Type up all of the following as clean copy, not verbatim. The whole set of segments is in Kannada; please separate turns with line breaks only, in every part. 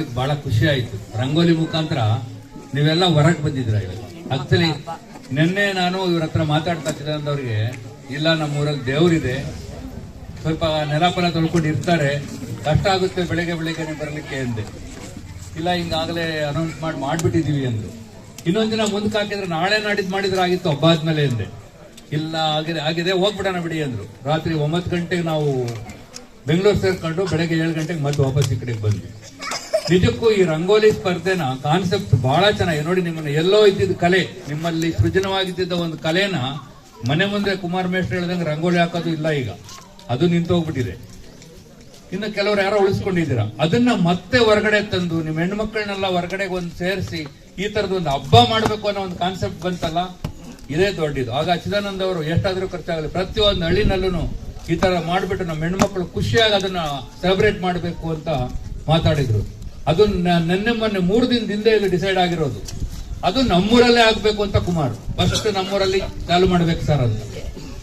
ನೋಡಿದ್ ಬಹಳ ಖುಷಿ ಆಯ್ತು. ರಂಗೋಲಿ ಮುಖಾಂತರ ನೀವೆಲ್ಲ ಹೊರಗೆ ಬಂದಿದ್ರ. ಆಕ್ಚುಲಿ ನಿನ್ನೆ ನಾನು ಇವ್ರ ಹತ್ರ ಮಾತಾಡ್ತಾ ಇದ್ದಂದವ್ರಿಗೆ, ಇಲ್ಲ ನಮ್ಮೂರಲ್ಲಿ ದೇವ್ರಿದೆ, ಸ್ವಲ್ಪ ನೆಲಪಲ ತೊಳ್ಕೊಂಡು ಇರ್ತಾರೆ, ಕಷ್ಟ ಆಗುತ್ತೆ ಬೆಳಗ್ಗೆ ಬೆಳಗ್ಗೆನೆ ಬರ್ಲಿಕ್ಕೆ ಅಂದೆ. ಇಲ್ಲ ಹಿಂಗಾಗಲೇ ಅನೌನ್ಸ್ ಮಾಡ್ಬಿಟ್ಟಿದೀವಿ ಅಂದ್ರು. ಇನ್ನೊಂದ್ ದಿನ ಮುಂದಕ್ಕೆ ಹಾಕಿದ್ರೆ ನಾಳೆ ನಾಡಿದ್ ಮಾಡಿದ್ರೆ ಆಗಿತ್ತು ಹಬ್ಬ ಆದ್ಮೇಲೆ ಅಂದೆ. ಇಲ್ಲ ಆಗಿದೆ ಹೋಗ್ಬಿಡೋಣ ಬಿಡಿ ಅಂದ್ರು. ರಾತ್ರಿ 9 ಗಂಟೆಗೆ ನಾವು ಬೆಂಗಳೂರು ಸೇರ್ಕೊಂಡು ಬೆಳಗ್ಗೆ 7 ಗಂಟೆಗೆ ಮತ್ತೆ ವಾಪಸ್ ಈ ಕಡೆಗೆ ಬಂದ್ವಿ. ನಿಜಕ್ಕೂ ಈ ರಂಗೋಲಿ ಸ್ಪರ್ಧೆನ ಕಾನ್ಸೆಪ್ಟ್ ಬಹಳ ಚೆನ್ನಾಗಿ ನೋಡಿ. ನಿಮ್ಮನ್ನ ಎಲ್ಲೋ ಇದ್ದಿದ್ದ ಕಲೆ, ನಿಮ್ಮಲ್ಲಿ ಸೃಜನವಾಗಿದ್ದ ಒಂದು ಕಲೆನ ಮನೆ ಮುಂದೆ ಕುಮಾರ್ ಮೇಷ್ಟ್ರು ಹೇಳ್ದಂಗೆ ರಂಗೋಲಿ ಹಾಕೋದು ಇಲ್ಲ, ಈಗ ಅದು ನಿಂತೋಗ್ಬಿಟ್ಟಿದೆ. ಇನ್ನು ಕೆಲವರು ಯಾರೋ ಉಳಿಸ್ಕೊಂಡಿದ್ದೀರಾ, ಅದನ್ನ ಮತ್ತೆ ಹೊರಗಡೆ ತಂದು ನಿಮ್ಮ ಹೆಣ್ಮಕ್ಳನ್ನೆಲ್ಲ ಹೊರಗಡೆಗೆ ಒಂದು ಸೇರಿಸಿ ಈ ತರದ ಒಂದು ಹಬ್ಬ ಮಾಡ್ಬೇಕು ಅನ್ನೋ ಒಂದು ಕಾನ್ಸೆಪ್ಟ್ ಬಂತಲ್ಲ, ಇದೇ ದೊಡ್ಡದು. ಆಗ ಚಿದಾನಂದ ಅವರು ಎಷ್ಟಾದ್ರೂ ಖರ್ಚಾಗಲಿ ಪ್ರತಿಯೊಂದು ಹಳ್ಳಿನಲ್ಲೂ ಈ ತರ ಮಾಡ್ಬಿಟ್ಟು ನಮ್ಮ ಹೆಣ್ಮಕ್ಳು ಖುಷಿಯಾಗಿ ಅದನ್ನ ಸೆಲೆಬ್ರೇಟ್ ಮಾಡಬೇಕು ಅಂತ ಮಾತಾಡಿದ್ರು. ಅದು ಮೊನ್ನೆ 3 ದಿನದ ಹಿಂದೆ ಇಲ್ಲಿ ಡಿಸೈಡ್ ಆಗಿರೋದು. ಅದು ನಮ್ಮೂರಲ್ಲೇ ಆಗ್ಬೇಕು ಅಂತ ಕುಮಾರ್ ಫಸ್ಟ್ ನಮ್ಮೂರಲ್ಲಿ ಚಾಲು ಮಾಡ್ಬೇಕು ಸರ್ ಅಂತ.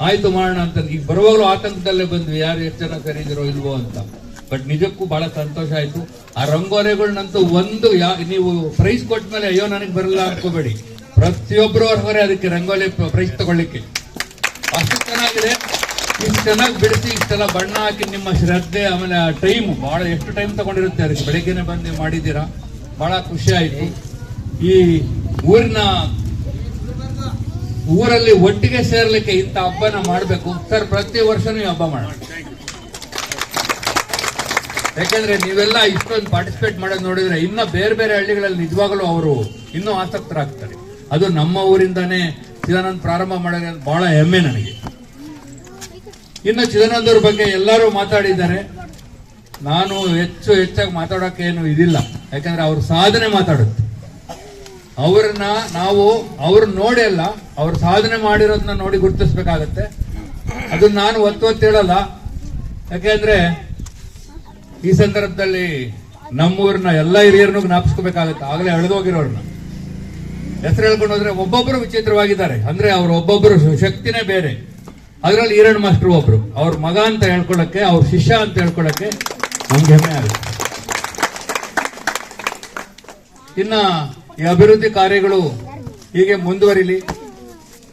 ಆಯ್ತು ಮಾಡೋಣ ಅಂತ. ಈಗ ಬರುವಾಗಲೂ ಆತಂಕದಲ್ಲೇ ಬಂದ್ವಿ, ಯಾರು ಎಷ್ಟು ಜನ ಕರೀದಿರೋ ಇಲ್ವೋ ಅಂತ. ಬಟ್ ನಿಜಕ್ಕೂ ಬಹಳ ಸಂತೋಷ ಆಯ್ತು. ಆ ರಂಗೋಲಿಗಳನ್ನಂತೂ ನೀವು ಪ್ರೈಸ್ ಕೊಟ್ಟ ಮೇಲೆ ಅಯ್ಯೋ ನನಗೆ ಬರಲ್ಲ ಅನ್ಕೋಬೇಡಿ, ಪ್ರತಿಯೊಬ್ಬರು ಹೊರಗಡೆ ಅದಕ್ಕೆ ರಂಗೋಲಿ ಪ್ರೈಸ್ ತಗೊಳ್ಳಿಕ್ಕೆ ಅಷ್ಟು ಚೆನ್ನಾಗಿದೆ. ಇಷ್ಟು ಚೆನ್ನಾಗಿ ಬಿಡಿಸಿ ಇಷ್ಟೆಲ್ಲ ಬಣ್ಣ ಹಾಕಿ ನಿಮ್ಮ ಶ್ರದ್ಧೆ, ಆಮೇಲೆ ಆ ಟೈಮ್ ಬಹಳ ಎಷ್ಟು ಟೈಮ್ ತಗೊಂಡಿರುತ್ತೆ ಅದಕ್ಕೆ. ಬೆಳಗ್ಗೆನೆ ಬಂದು ಮಾಡಿದ್ದೀರಾ, ಬಹಳ ಖುಷಿ ಆಯ್ತು. ಈ ಊರಲ್ಲಿ ಒಟ್ಟಿಗೆ ಸೇರ್ಲಿಕ್ಕೆ ಇಂಥ ಹಬ್ಬನ ಮಾಡಬೇಕು ಸರ್. ಪ್ರತಿ ವರ್ಷನೂ ಈ ಹಬ್ಬ ಮಾಡೋಣ. ಯಾಕೆಂದ್ರೆ ನೀವೆಲ್ಲ ಇಷ್ಟೊಂದು ಪಾರ್ಟಿಸಿಪೇಟ್ ಮಾಡೋದು ನೋಡಿದ್ರೆ ಇನ್ನ ಬೇರೆ ಬೇರೆ ಹಳ್ಳಿಗಳಲ್ಲಿ ನಿಜವಾಗಲೂ ಅವರು ಇನ್ನೂ ಆಸಕ್ತರಾಗ್ತಾರೆ. ಅದು ನಮ್ಮ ಊರಿಂದಾನೇ ಚಿದಾನಂದ್ ಪ್ರಾರಂಭ ಮಾಡೋದು ಬಹಳ ಹೆಮ್ಮೆ ನನಗೆ. ಇನ್ನು ಚಿದಾನಂದ್ ಅವ್ರ ಬಗ್ಗೆ ಎಲ್ಲರೂ ಮಾತಾಡಿದ್ದಾರೆ. ನಾನು ಹೆಚ್ಚಾಗಿ ಮಾತಾಡೋಕೆ ಏನು ಇದಿಲ್ಲ, ಯಾಕಂದ್ರೆ ಅವ್ರ ಸಾಧನೆ ಮಾತಾಡುತ್ತೆ. ಅವ್ರನ್ನ ನಾವು ನೋಡಿ ಅಲ್ಲ, ಅವ್ರ ಸಾಧನೆ ಮಾಡಿರೋದನ್ನ ನೋಡಿ ಗುರುತಿಸ್ಬೇಕಾಗತ್ತೆ. ಅದನ್ನ ನಾನು ಒತ್ತು ಹೇಳಲ್ಲ, ಯಾಕೆಂದ್ರೆ ಈ ಸಂದರ್ಭದಲ್ಲಿ ನಮ್ಮೂರಿನ ಎಲ್ಲ ಹಿರಿಯರನ್ನು ಜ್ಞಾಪಿಸ್ಕೋಬೇಕಾಗತ್ತೆ. ಆಗಲೇ ಎಳೆದೋಗಿರೋರ್ನ ಹೆಸರು ಹೇಳ್ಕೊಂಡು ಹೋದ್ರೆ ಒಬ್ಬೊಬ್ಬರು ವಿಚಿತ್ರವಾಗಿದ್ದಾರೆ. ಅಂದ್ರೆ ಅವ್ರ ಒಬ್ಬೊಬ್ಬರು ಶಕ್ತಿನೇ ಬೇರೆ. ಅದರಲ್ಲಿ ಈರಣ್ಣ ಮಾಸ್ಟರ್ ಒಬ್ರು, ಅವ್ರ ಮಗ ಅಂತ ಹೇಳ್ಕೊಳಕ್ಕೆ, ಅವ್ರ ಶಿಷ್ಯ ಅಂತ ಹೇಳ್ಕೊಳಕ್ಕೆ ನಮ್ಗೆ ಹೆಮ್ಮೆ ಆಗುತ್ತೆ. ಇನ್ನ ಈ ಅಭಿವೃದ್ಧಿ ಕಾರ್ಯಗಳು ಹೀಗೆ ಮುಂದುವರಿಲಿ.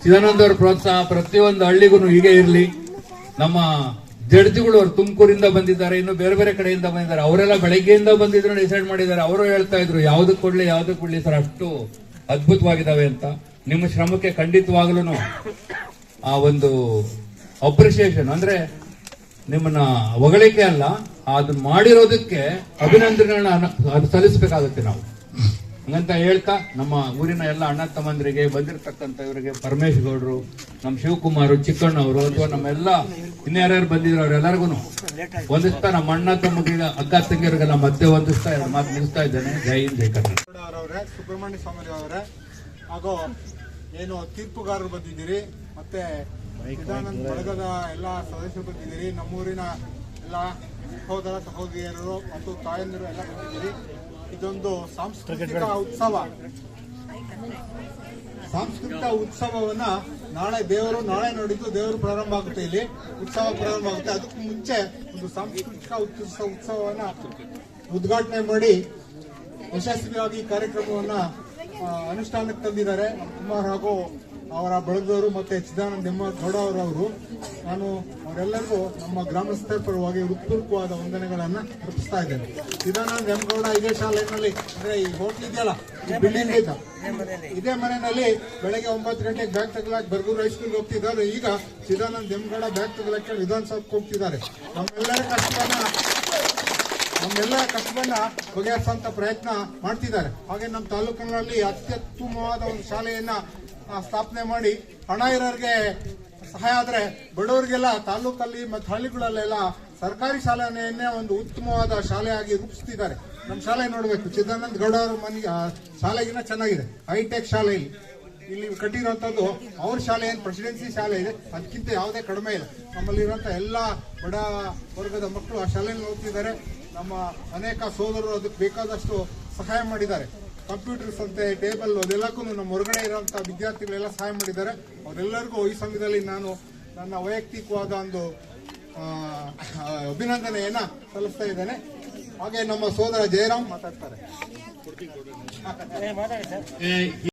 ಚಿದಾನಂದ ಅವರ ಪ್ರೋತ್ಸಾಹ ಪ್ರತಿಯೊಂದು ಹಳ್ಳಿಗೂ ಹೀಗೆ ಇರಲಿ. ನಮ್ಮ ಜಡ್ಜಿಗಳು ಅವರು ತುಮಕೂರಿಂದ ಬಂದಿದ್ದಾರೆ, ಇನ್ನು ಬೇರೆ ಬೇರೆ ಕಡೆಯಿಂದ ಬಂದಿದ್ದಾರೆ. ಅವರೆಲ್ಲ ಬೆಳಗ್ಗೆಯಿಂದ ಬಂದಿದ್ರು ಡಿಸೈಡ್ ಮಾಡಿದ್ದಾರೆ. ಅವರು ಹೇಳ್ತಾ ಇದ್ರು ಯಾವ್ದಕ್ಕೆ ಕೊಡ್ಲಿ ಸರ್, ಅಷ್ಟು ಅದ್ಭುತವಾಗಿದ್ದಾವೆ ಅಂತ. ನಿಮ್ಮ ಶ್ರಮಕ್ಕೆ ಖಂಡಿತವಾಗ್ಲೂ ಆ ಒಂದು ಅಪ್ರಿಸಿಯೇಷನ್, ಅಂದ್ರೆ ನಿಮ್ಮನ್ನ ಹೊಗಳಿಕೆ ಅಲ್ಲ, ಅದನ್ನ ಮಾಡಿರೋದಕ್ಕೆ ಅಭಿನಂದನೆಗಳನ್ನ ಸಲ್ಲಿಸಬೇಕಾಗುತ್ತೆ ನಾವು ಹಂಗಂತ ಹೇಳ್ತಾ, ನಮ್ಮ ಊರಿನ ಎಲ್ಲ ಅಣ್ಣ ತಮ್ಮಂದರಿಗೆ ಬಂದಿರತಕ್ಕಂಥ ಇವರಿಗೆ, ಪರಮೇಶ್ ಗೌಡರು, ನಮ್ಮ ಶಿವಕುಮಾರ್, ಚಿಕ್ಕಣ್ಣವರು, ಅಥವಾ ನಮ್ಮೆಲ್ಲ ಇನ್ಯಾರ್ಯಾರು ಬಂದಿದ್ರು ಅವರೆಲ್ಲರಿಗೂ ಒಂದಿಸ್ತಾ, ನಮ್ಮ ಅಣ್ಣ ತಮ್ಮಗೆ ಅಕ್ಕ ತಂಗಿಯರಿಗೆಲ್ಲ ಮತ್ತೆ ಒಂದಿಸ್ತಾ 2 ಮಾತು ಮುಗಿಸ್ತಾ ಇದ್ದೇನೆ. ಜೈ ಹಿಂದ್, ಜೈ ಕರ್ನಾಟಕ.
ಅವರೇ, ಸುಬ್ರಹ್ಮಣ್ಯ ಸ್ವಾಮಿ ಅವರೇ, ಹಾಗೂ ಏನು ತೀರ್ಪುಗಾರರು ಬಂದಿದ್ದೀರಿ, ಮತ್ತೆ ಚಿದಾನಂದ ಬಳಗದ ಎಲ್ಲ ಸದಸ್ಯರು ಬಂದಿದ್ದೀರಿ, ನಮ್ಮೂರಿನ ಎಲ್ಲ ಸಹೋದರ ಸಹೋದರಿಯರು ಮತ್ತು ತಾಯಂದಿರು ಎಲ್ಲ ಬಂದಿದ್ದೀರಿ. ಇದೊಂದು ಸಾಂಸ್ಕೃತಿಕ ಉತ್ಸವವನ್ನ ನಾಳೆ ನೋಡಿದ್ದು ದೇವರು ಪ್ರಾರಂಭ ಆಗುತ್ತೆ, ಇಲ್ಲಿ ಉತ್ಸವ ಪ್ರಾರಂಭ ಆಗುತ್ತೆ. ಅದಕ್ಕೂ ಮುಂಚೆ ಒಂದು ಸಾಂಸ್ಕೃತಿಕ ಉತ್ಸವವನ್ನ ಉದ್ಘಾಟನೆ ಮಾಡಿ ಯಶಸ್ವಿಯಾಗಿ ಕಾರ್ಯಕ್ರಮವನ್ನ ಅನುಷ್ಠಾನಕ್ಕೆ ತಂದಿದ್ದಾರೆ ಕುಮಾರ್ ಹಾಗೂ ಅವರ ಬಳಗದವರು ಮತ್ತೆ ಚಿದಾನಂದ ಗೌಡ ಅವರವರು. ನಾನು ಅವರೆಲ್ಲರಿಗೂ ನಮ್ಮ ಗ್ರಾಮಸ್ಥರ ಪರವಾಗಿ ಹೃತ್ಪೂರ್ವಕವಾದ ವಂದನೆಗಳನ್ನ ಅರ್ಪಿಸ್ತಾ ಇದ್ದೇನೆ. ಚಿದಾನಂದ ಗೌಡ ಇದೇ ಶಾಲೆಯಲ್ಲಿ, ಅಂದ್ರೆ ಈ ಹೋಟ್ಲ್ ಇದೆಯಲ್ಲ, ಬಿಲ್ಡಿಂಗ್ ಇದೆ, ಇದೇ ಮನೆಯಲ್ಲಿ ಬೆಳಗ್ಗೆ 9 ಗಂಟೆಗೆ ಬ್ಯಾಗ್ ತಗೊಳಕ್ಕೆ ಬರ್ಗೂರು ಹೈಸ್ಕೂಲ್ಗೆ ಹೋಗ್ತಿದ್ದಾರೆ. ಈಗ ಚಿದಾನಂದ ಗೌಡ ಬ್ಯಾಗ್ ತಗೊಳಕ್ಕೆ ವಿಧಾನಸೌಧಕ್ಕೆ ಹೋಗ್ತಿದ್ದಾರೆ. ನಮ್ಮೆಲ್ಲರ ಕಷ್ಟವನ್ನ ಬಗೆಹರಿಸುವಂತ ಪ್ರಯತ್ನ ಮಾಡ್ತಿದ್ದಾರೆ. ಹಾಗೆ ನಮ್ಮ ತಾಲೂಕಿನಲ್ಲಿ ಅತ್ಯುತ್ತಮವಾದ ಒಂದು ಶಾಲೆಯನ್ನ ಸ್ಥಾಪನೆ ಮಾಡಿ, ಹಣ ಇರೋರಿಗೆ ಸಹಾಯ ಆದ್ರೆ ಬಡವರಿಗೆಲ್ಲ ತಾಲೂಕಲ್ಲಿ ಮತ್ತು ಹಳ್ಳಿಗಳಲ್ಲೆಲ್ಲ ಸರ್ಕಾರಿ ಶಾಲೆಯನ್ನೇ ಒಂದು ಉತ್ತಮವಾದ ಶಾಲೆಯಾಗಿ ರೂಪಿಸ್ತಿದ್ದಾರೆ. ನಮ್ಮ ಶಾಲೆ ನೋಡ್ಬೇಕು, ಚಿದಾನಂದ ಗೌಡ ಅವರ ಮನೆಗೆ ಶಾಲೆಗಿನ್ನ ಚೆನ್ನಾಗಿದೆ, ಹೈಟೆಕ್ ಶಾಲೆ ಇಲ್ಲಿ ಕಟ್ಟಿರುವಂತದ್ದು. ಅವ್ರ ಶಾಲೆ ಏನು ಪ್ರೆಸಿಡೆನ್ಸಿ ಶಾಲೆ ಇದೆ, ಅದಕ್ಕಿಂತ ಯಾವುದೇ ಕಡಿಮೆ ಇಲ್ಲ. ನಮ್ಮಲ್ಲಿರುವಂತ ಎಲ್ಲ ಬಡ ವರ್ಗದ ಮಕ್ಕಳು ಆ ಶಾಲೆಯಲ್ಲಿ ಓದ್ತಿದ್ದಾರೆ. ನಮ್ಮ ಅನೇಕ ಸೋದರರು ಅದಕ್ಕೆ ಬೇಕಾದಷ್ಟು ಸಹಾಯ ಮಾಡಿದ್ದಾರೆ. ಕಂಪ್ಯೂಟರ್ಸ್ ಅಂತೆ, ಟೇಬಲ್, ಅದೆಲ್ಲಕ್ಕೂ ನಮ್ಮ ಹೊರಗಡೆ ಇರುವಂತಹ ವಿದ್ಯಾರ್ಥಿಗಳೆಲ್ಲ ಸಹಾಯ ಮಾಡಿದ್ದಾರೆ. ಅವರೆಲ್ಲರಿಗೂ ಈ ಸಮಯದಲ್ಲಿ ನಾನು ನನ್ನ ವೈಯಕ್ತಿಕವಾದ ಒಂದು ಅಭಿನಂದನೆಯನ್ನ ಸಲ್ಲಿಸ್ತಾ ಇದ್ದೇನೆ. ಹಾಗೆ ನಮ್ಮ ಸೋದರ ಜಯರಾಮ್ ಮಾತಾಡ್ತಾರೆ.